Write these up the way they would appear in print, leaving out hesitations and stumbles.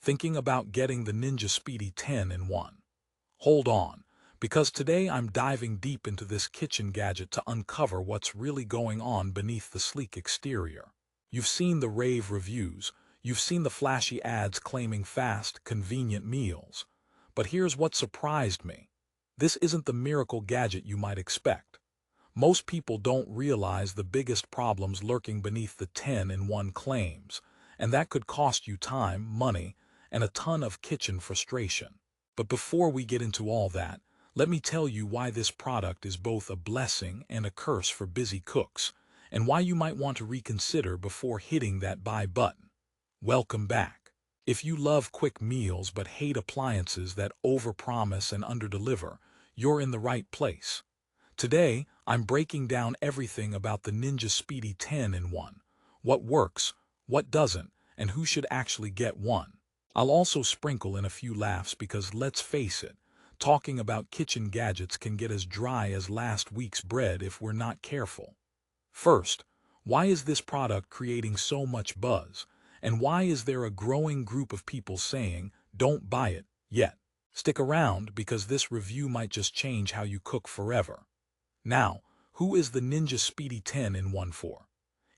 Thinking about getting the Ninja Speedi 10 in 1? Hold on, because today I'm diving deep into this kitchen gadget to uncover what's really going on beneath the sleek exterior. You've seen the rave reviews, you've seen the flashy ads claiming fast, convenient meals. But here's what surprised me. This isn't the miracle gadget you might expect. Most people don't realize the biggest problems lurking beneath the 10 in 1 claims, and that could cost you time, money, and a ton of kitchen frustration. But before we get into all that, let me tell you why this product is both a blessing and a curse for busy cooks, and why you might want to reconsider before hitting that buy button. Welcome back. If you love quick meals but hate appliances that overpromise and underdeliver, you're in the right place. Today, I'm breaking down everything about the Ninja Speedi 10 in 1. What works, what doesn't, and who should actually get one. I'll also sprinkle in a few laughs because let's face it, talking about kitchen gadgets can get as dry as last week's bread if we're not careful. First, why is this product creating so much buzz? And why is there a growing group of people saying, don't buy it yet? Stick around because this review might just change how you cook forever. Now, who is the Ninja Speedi 10 in 1 for?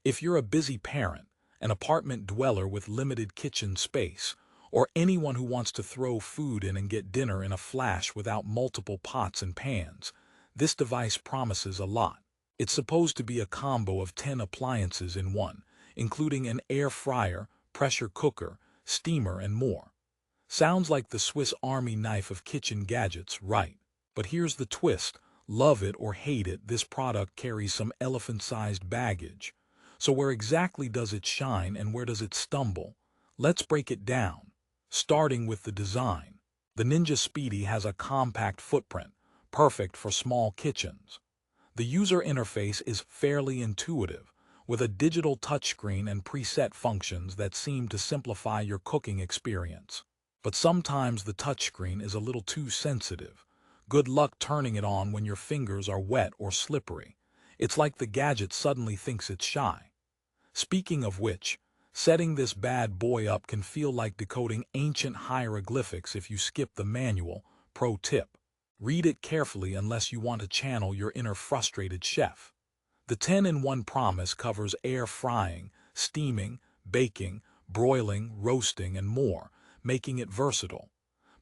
If you're a busy parent, an apartment dweller with limited kitchen space, or anyone who wants to throw food in and get dinner in a flash without multiple pots and pans, this device promises a lot. It's supposed to be a combo of 10 appliances in 1, including an air fryer, pressure cooker, steamer, and more. Sounds like the Swiss Army knife of kitchen gadgets, right? But here's the twist. Love it or hate it, this product carries some elephant-sized baggage. So where exactly does it shine and where does it stumble? Let's break it down. Starting with the design. The Ninja Speedi has a compact footprint, perfect for small kitchens. The user interface is fairly intuitive, with a digital touchscreen and preset functions that seem to simplify your cooking experience. But sometimes the touchscreen is a little too sensitive. Good luck turning it on when your fingers are wet or slippery. It's like the gadget suddenly thinks it's shy. Speaking of which, setting this bad boy up can feel like decoding ancient hieroglyphics if you skip the manual. Pro tip. Read it carefully unless you want to channel your inner frustrated chef. The 10 in 1 promise covers air frying, steaming, baking, broiling, roasting, and more, making it versatile.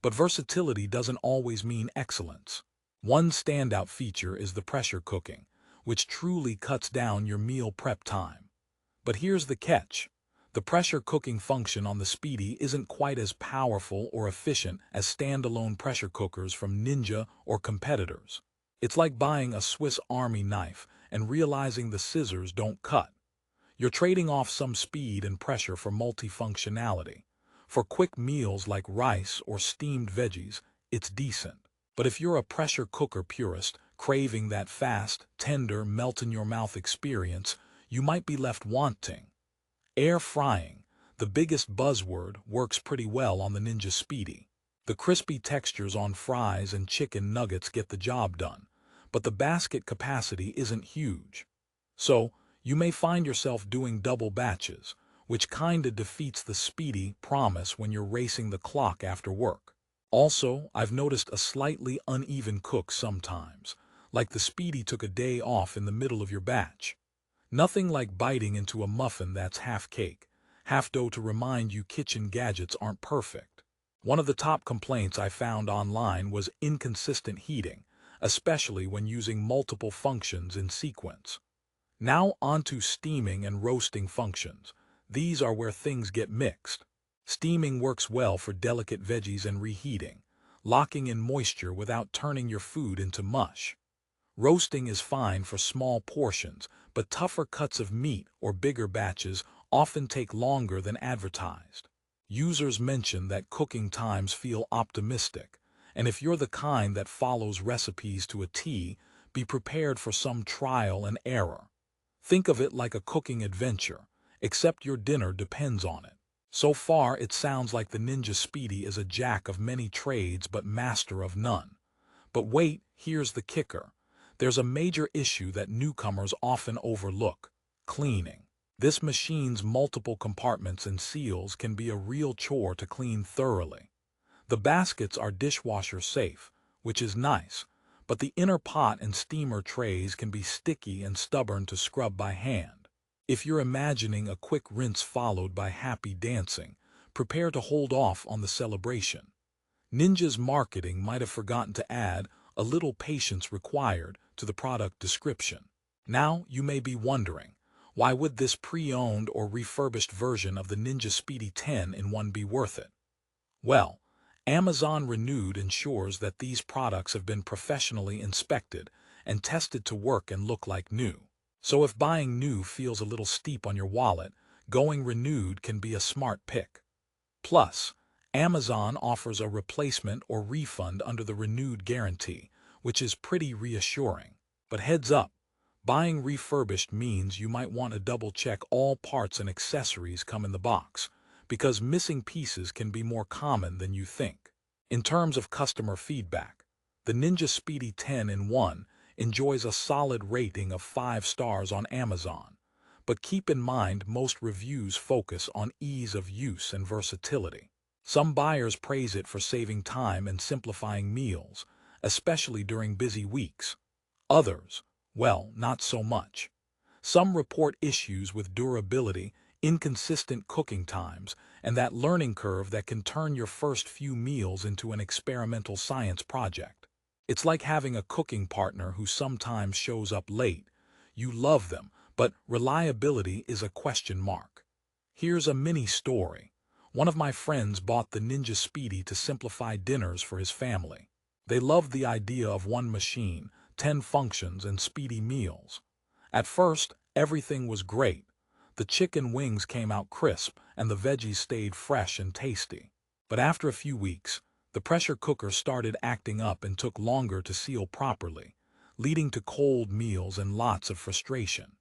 But versatility doesn't always mean excellence. One standout feature is the pressure cooking, which truly cuts down your meal prep time. But here's the catch. The pressure cooking function on the Speedi isn't quite as powerful or efficient as standalone pressure cookers from Ninja or competitors. It's like buying a Swiss Army knife and realizing the scissors don't cut. You're trading off some speed and pressure for multifunctionality. For quick meals like rice or steamed veggies, it's decent. But if you're a pressure cooker purist, craving that fast, tender, melt-in-your-mouth experience, you might be left wanting. Air frying, the biggest buzzword, works pretty well on the Ninja Speedi. The crispy textures on fries and chicken nuggets get the job done, but the basket capacity isn't huge. So, you may find yourself doing double batches, which kinda defeats the Speedi promise when you're racing the clock after work. Also, I've noticed a slightly uneven cook sometimes, like the Speedi took a day off in the middle of your batch. Nothing like biting into a muffin that's half cake, half dough to remind you kitchen gadgets aren't perfect. One of the top complaints I found online was inconsistent heating, especially when using multiple functions in sequence. Now onto steaming and roasting functions. These are where things get mixed. Steaming works well for delicate veggies and reheating, locking in moisture without turning your food into mush. Roasting is fine for small portions, but tougher cuts of meat or bigger batches often take longer than advertised. Users mention that cooking times feel optimistic, and if you're the kind that follows recipes to a T, be prepared for some trial and error. Think of it like a cooking adventure, except your dinner depends on it. So far, it sounds like the Ninja Speedi is a jack of many trades but master of none. But wait, here's the kicker. There's a major issue that newcomers often overlook: cleaning. This machine's multiple compartments and seals can be a real chore to clean thoroughly. The baskets are dishwasher safe, which is nice, but the inner pot and steamer trays can be sticky and stubborn to scrub by hand. If you're imagining a quick rinse followed by happy dancing, prepare to hold off on the celebration. Ninja's marketing might have forgotten to add a little patience required to the product description. Now you may be wondering, why would this pre-owned or refurbished version of the Ninja Speedi 10-in-1 be worth it? Well, Amazon Renewed ensures that these products have been professionally inspected and tested to work and look like new. So if buying new feels a little steep on your wallet, going Renewed can be a smart pick. Plus, Amazon offers a replacement or refund under the Renewed guarantee, which is pretty reassuring. But heads up, buying refurbished means you might want to double-check all parts and accessories come in the box, because missing pieces can be more common than you think. In terms of customer feedback, the Ninja Speedi 10-in-1 enjoys a solid rating of 5 stars on Amazon, but keep in mind most reviews focus on ease of use and versatility. Some buyers praise it for saving time and simplifying meals, especially during busy weeks. Others, well, not so much. Some report issues with durability, inconsistent cooking times, and that learning curve that can turn your first few meals into an experimental science project. It's like having a cooking partner who sometimes shows up late. You love them, but reliability is a question mark. Here's a mini story. One of my friends bought the Ninja Speedi to simplify dinners for his family. They loved the idea of one machine, 10 functions, and speedy meals. At first, everything was great. The chicken wings came out crisp, and the veggies stayed fresh and tasty. But after a few weeks, the pressure cooker started acting up and took longer to seal properly, leading to cold meals and lots of frustration.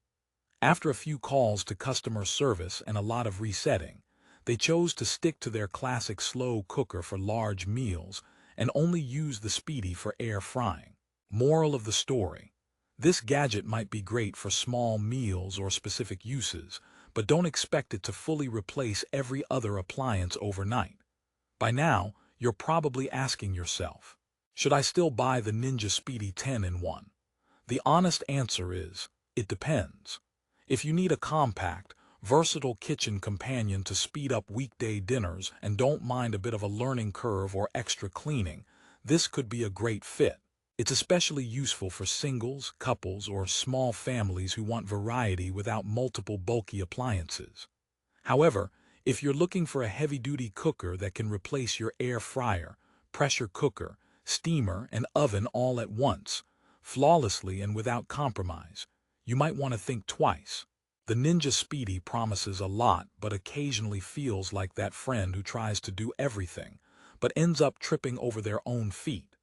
After a few calls to customer service and a lot of resetting, they chose to stick to their classic slow cooker for large meals and only use the Speedi for air frying. Moral of the story: this gadget might be great for small meals or specific uses, but don't expect it to fully replace every other appliance overnight. By now, you're probably asking yourself, should I still buy the Ninja Speedi 10-in-1? The honest answer is, it depends. If you need a compact, versatile kitchen companion to speed up weekday dinners and don't mind a bit of a learning curve or extra cleaning, this could be a great fit. It's especially useful for singles, couples, or small families who want variety without multiple bulky appliances. However, if you're looking for a heavy-duty cooker that can replace your air fryer, pressure cooker, steamer, and oven all at once, flawlessly and without compromise, you might want to think twice. The Ninja Speedi promises a lot but occasionally feels like that friend who tries to do everything, but ends up tripping over their own feet.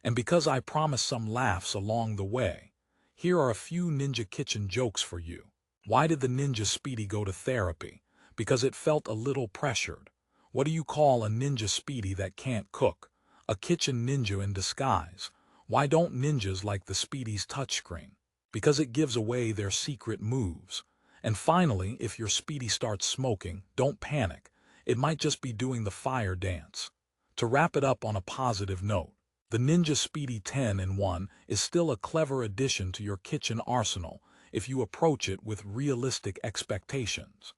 And because I promise some laughs along the way, here are a few Ninja Kitchen jokes for you. Why did the Ninja Speedi go to therapy? Because it felt a little pressured. What do you call a Ninja Speedi that can't cook? A kitchen ninja in disguise. Why don't ninjas like the Speedi's touchscreen? Because it gives away their secret moves. And finally, if your Speedi starts smoking, don't panic. It might just be doing the fire dance. To wrap it up on a positive note, the Ninja Speedi 10-in-1 is still a clever addition to your kitchen arsenal if you approach it with realistic expectations.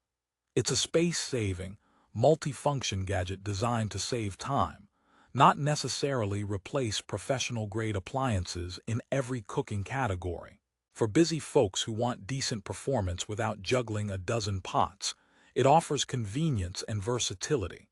It's a space-saving, multi-function gadget designed to save time, not necessarily replace professional-grade appliances in every cooking category. For busy folks who want decent performance without juggling a dozen pots, it offers convenience and versatility.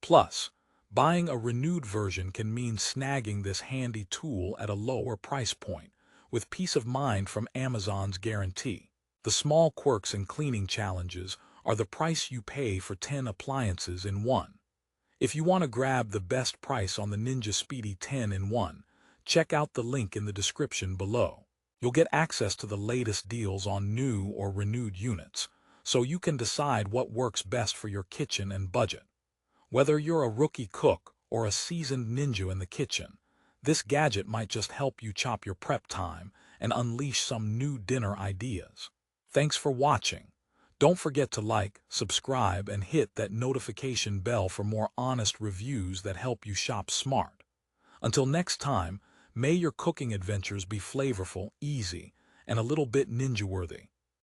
Plus, buying a renewed version can mean snagging this handy tool at a lower price point, with peace of mind from Amazon's guarantee. The small quirks and cleaning challenges are the price you pay for 10 appliances in one. If you want to grab the best price on the Ninja Speedi 10-in-1, check out the link in the description below. You'll get access to the latest deals on new or renewed units, so you can decide what works best for your kitchen and budget. Whether you're a rookie cook or a seasoned ninja in the kitchen, this gadget might just help you chop your prep time and unleash some new dinner ideas. Thanks for watching. Don't forget to like, subscribe, and hit that notification bell for more honest reviews that help you shop smart. Until next time, may your cooking adventures be flavorful, easy, and a little bit ninja-worthy.